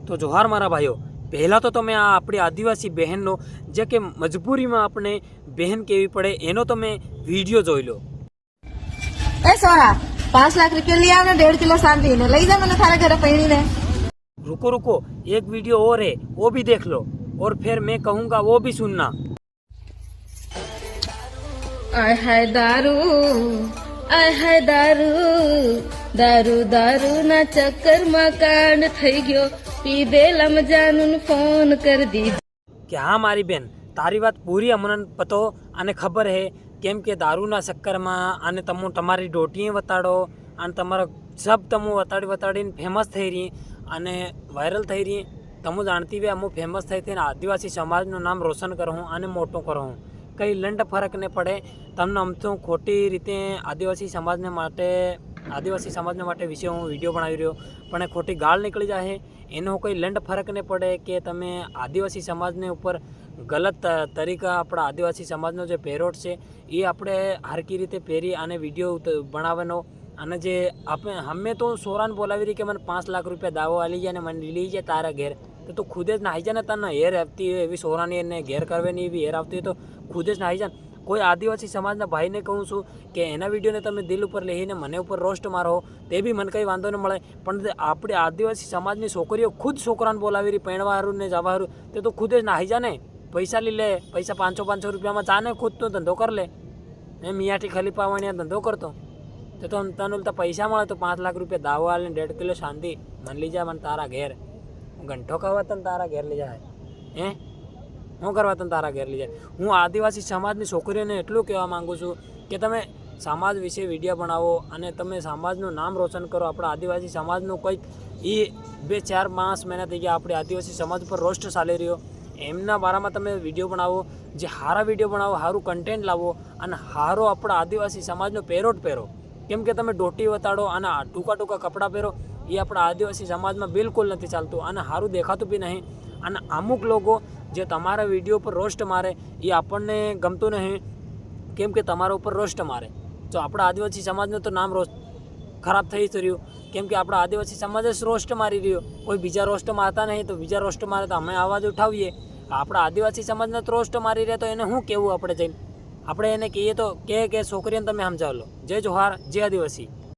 तो जोहार मारा भाईओ। पहला तो તમે આ આપણી આદિવાસી બહેનનો જે કે મજબૂરીમાં આપણે બહેન કેવી પડે એનો તમે વિડીયો જોઈ લો। ए सोरा 5 लाख रुपया लिया ने 1.5 किलो सांदी ने लई जा मैंने थारे घरे पहनी ने। रुको रुको, एक वीडियो और है वो भी देख लो और फिर मैं कहूँगा वो भी सुनना। आय हाय दारू, आय हाय दारू, दारू दारू ना चक्कर में कांड થઈ ગયો, પીધેલા મજાનું ફોન કરી દીધો। કે હા મારી બેન, તારી વાત પૂરી અમને પતો અને ખબર હે, કેમ કે દારૂના ચક્કરમાં અને તમે તમારી ડોટીએ વતાડો અને તમારા સબ તમે વતાડીને ફેમસ થઈ રહી અને વાયરલ થઈ રહી। તમે જાણતી વે અમુક ફેમસ થઈ થઈને આદિવાસી સમાજનું નામ રોશન કરું અને મોટું કરું, કંઈ લંડ ફરક નહીં પડે તમને। આમ તો ખોટી રીતે આદિવાસી સમાજને માટે વિશે હું વિડીયો બનાવી રહ્યો, પણ એ ખોટી ગાળ નીકળી જાય એનો કોઈ લંડ ફરક નહીં પડે કે તમે આદિવાસી સમાજને ઉપર ગલત તરીકા આપણા આદિવાસી સમાજનો જે પહેરોટ છે એ આપણે હરકી રીતે પહેરી અને વિડીયો બનાવવાનો। અને જે આપણે અમે તો સોરાને બોલાવી રહી કે મને 5 લાખ રૂપિયા દાવો આલી જાય ને મને લઈ જાય તારા ઘેર, તો તું ખુદ જ નાહી જાય ને, તને હેર આવતી હોય એવી સોરાની એને ઘેર કરવાની એવી હેર આવતી હોય તો ખુદ જ નાહી જાય। કોઈ આદિવાસી સમાજના ભાઈને કહું છું કે એના વિડીયોને તમે દિલ ઉપર લઈને મને ઉપર રોસ્ટ મારો તે બી મને કંઈ વાંધો ન મળે, પણ આપણે આદિવાસી સમાજની છોકરીઓ ખુદ છોકરાને બોલાવી રહી પહેણવા હારું ને જવા હારું, તે તો ખુદ જ નાહી જાય ને। પૈસા લઈ લે, પૈસા 500 રૂપિયામાં ચાને ખુદ તો ધંધો કર લે। મિયાટી ખલીફા વાણિયા ધંધો કરતો તો તને ઉલતા પૈસા મળે તો 5 લાખ રૂપિયા દાવો આલે 1.5 કિલો શાંતિ મને લઈ જાય, મને તારા ઘેર ઘંટો ખાવા તને તારા ઘેર લઈ જાય હે, હું કરવા તને તારા ઘેર લઈ જાય। હું આદિવાસી સમાજની છોકરીઓને એટલું કહેવા માગું છું કે તમે સમાજ વિશે વિડીયો બનાવો અને તમે સમાજનું નામ રોશન કરો। આપણા આદિવાસી સમાજનું કંઈક એ 2-4 મહિના થઈ ગયા આપણે આદિવાસી સમાજ પર રોસ્ટ ચાલી રહ્યો, એમના બારામાં તમે વિડીયો બનાવો, જે સારા વિડીયો બનાવો, સારું કન્ટેન્ટ લાવો અને સારો આપણા આદિવાસી સમાજનો પહેરોટ પહેરો। કેમ કે તમે ડોટી વતાડો અને ટૂંકા કપડાં પહેરો એ આપણા આદિવાસી સમાજમાં બિલકુલ નથી ચાલતું અને સારું દેખાતું બી નહીં। અને અમુક લોકો જે તમારા વિડીયો પર રોસ્ટ મારે એ આપણને ગમતું નહીં, કેમ કે તમારા ઉપર રોસ્ટ મારે તો આપણા આદિવાસી સમાજનું તો નામ ખરાબ થઈ રહ્યું, કેમ કે આપણા આદિવાસી સમાજ જ રોસ્ટ મારી રહ્યો, કોઈ બીજા રોસ્ટ મારતા નહીં તો બીજા રોસ્ટ મારે તો અમે અવાજ ઉઠાવીએ। આપણા આદિવાસી સમાજને તો રોસ્ટ મારી રહ્યા તો એને શું કહેવું આપણે જઈને, આપણે એને કહીએ તો કે છોકરીઓને તમે સમજાવો લો। જય જોહાર, જય આદિવાસી।